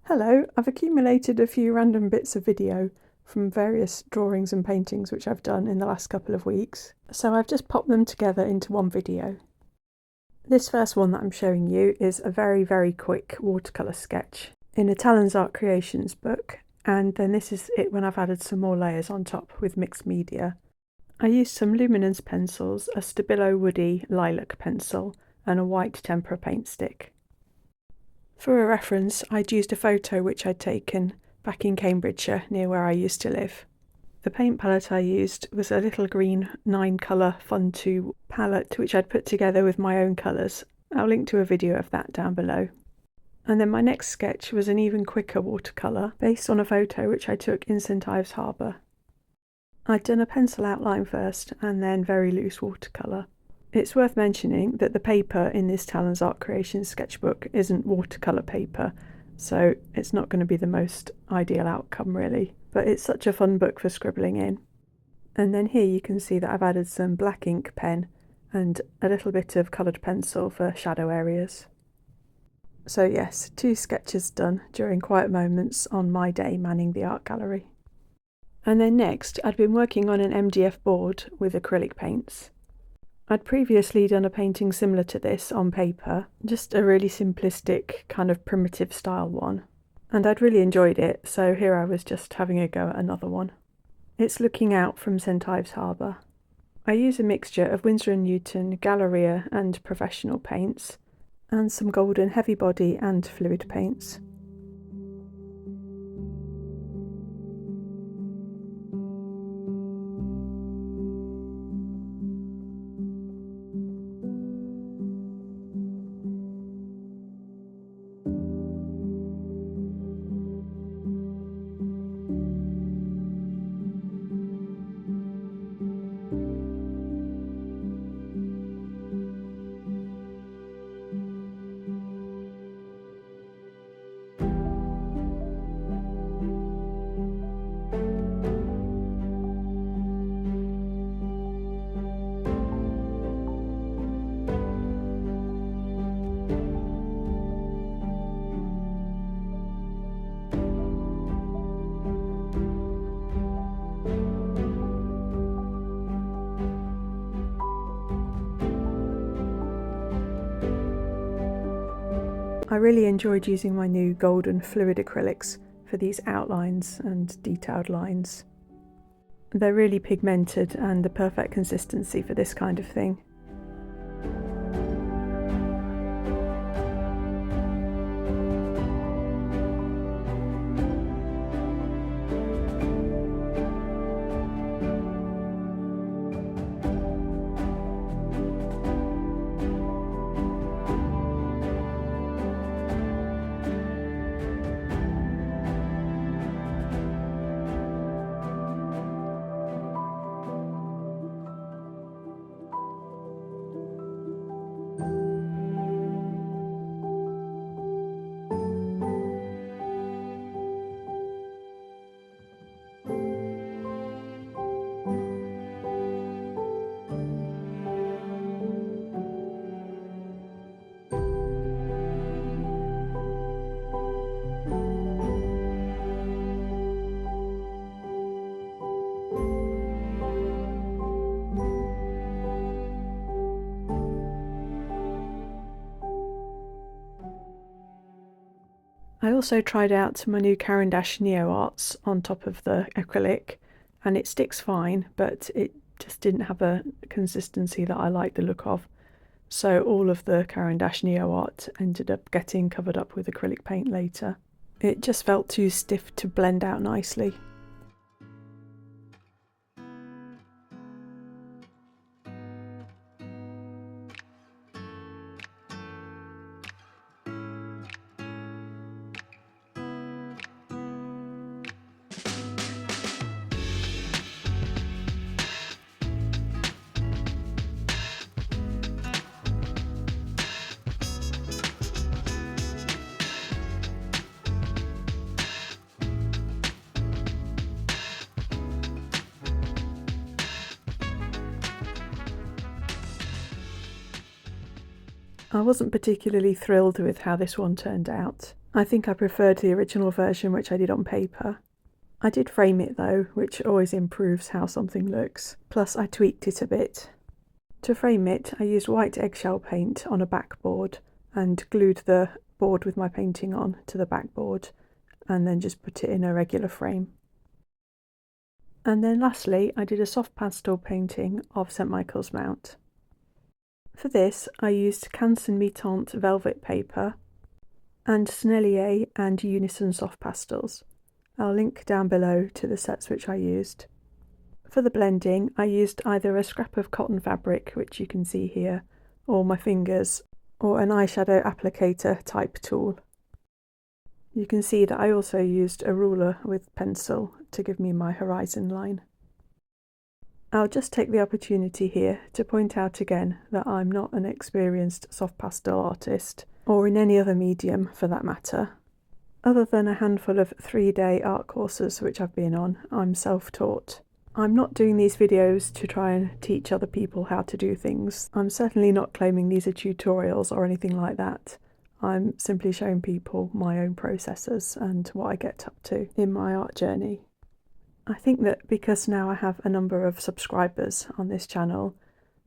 Hello, I've accumulated a few random bits of video from various drawings and paintings which I've done in the last couple of weeks, so I've just popped them together into one video. This first one that I'm showing you is a very quick watercolour sketch in a Talens Art Creations book, and then this is it when I've added some more layers on top with mixed media. I used some luminance pencils, a Stabilo Woody lilac pencil and a white tempera paint stick. For a reference, I'd used a photo which I'd taken back in Cambridgeshire near where I used to live. The paint palette I used was a little green 9-colour Funto palette which I'd put together with my own colours. I'll link to a video of that down below. And then my next sketch was an even quicker watercolour based on a photo which I took in St Ives Harbour. I'd done a pencil outline first and then very loose watercolour. It's worth mentioning that the paper in this Talens Art Creations sketchbook isn't watercolour paper, so it's not going to be the most ideal outcome really, but it's such a fun book for scribbling in. And then here you can see that I've added some black ink pen and a little bit of coloured pencil for shadow areas. So yes, 2 sketches done during quiet moments on my day manning the art gallery. And then next, I'd been working on an MDF board with acrylic paints. I'd previously done a painting similar to this on paper, just a really simplistic kind of primitive style one, and I'd really enjoyed it, so here I was just having a go at another one. It's looking out from St Ives Harbour. I use a mixture of Winsor & Newton, Galleria and professional paints, and some golden heavy body and fluid paints. I really enjoyed using my new golden fluid acrylics for these outlines and detailed lines. They're really pigmented and the perfect consistency for this kind of thing. I also tried out my new Caran d'Ache Neo Arts on top of the acrylic, and it sticks fine, but it just didn't have a consistency that I like the look of. So all of the Caran d'Ache Neo Art ended up getting covered up with acrylic paint later. It just felt too stiff to blend out nicely. I wasn't particularly thrilled with how this one turned out. I think I preferred the original version, which I did on paper. I did frame it though, which always improves how something looks, plus I tweaked it a bit. To frame it, I used white eggshell paint on a backboard and glued the board with my painting on to the backboard, and then just put it in a regular frame. And then lastly, I did a soft pastel painting of St Michael's Mount. For this, I used Canson Mi-Teintes velvet paper and Sennelier and Unison soft pastels. I'll link down below to the sets which I used. For the blending, I used either a scrap of cotton fabric, which you can see here, or my fingers, or an eyeshadow applicator type tool. You can see that I also used a ruler with pencil to give me my horizon line. I'll just take the opportunity here to point out again that I'm not an experienced soft pastel artist, or in any other medium for that matter. Other than a handful of 3-day art courses which I've been on, I'm self-taught. I'm not doing these videos to try and teach other people how to do things. I'm certainly not claiming these are tutorials or anything like that. I'm simply showing people my own processes and what I get up to in my art journey. I think that because now I have a number of subscribers on this channel,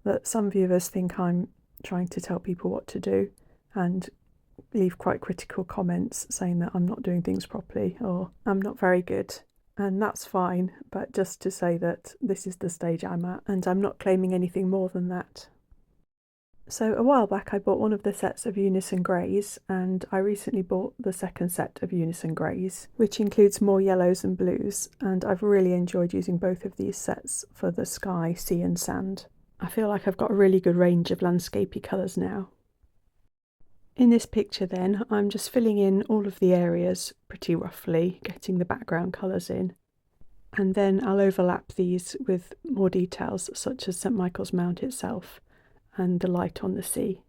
that some viewers think I'm trying to tell people what to do and leave quite critical comments saying that I'm not doing things properly or I'm not very good. And that's fine, but just to say that this is the stage I'm at and I'm not claiming anything more than that. So a while back I bought one of the sets of Unison greys, and I recently bought the second set of Unison greys, which includes more yellows and blues, and I've really enjoyed using both of these sets for the sky, sea and sand. I feel like I've got a really good range of landscapey colours now. In this picture then, I'm just filling in all of the areas pretty roughly, getting the background colours in. And then I'll overlap these with more details such as St Michael's Mount itself and the light on the sea.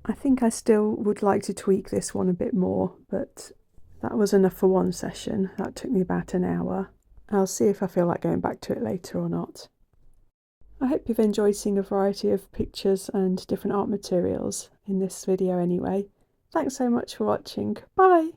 I think I still would like to tweak this one a bit more, but that was enough for one session. That took me about an hour. I'll see if I feel like going back to it later or not. I hope you've enjoyed seeing a variety of pictures and different art materials in this video anyway. Thanks so much for watching. Bye!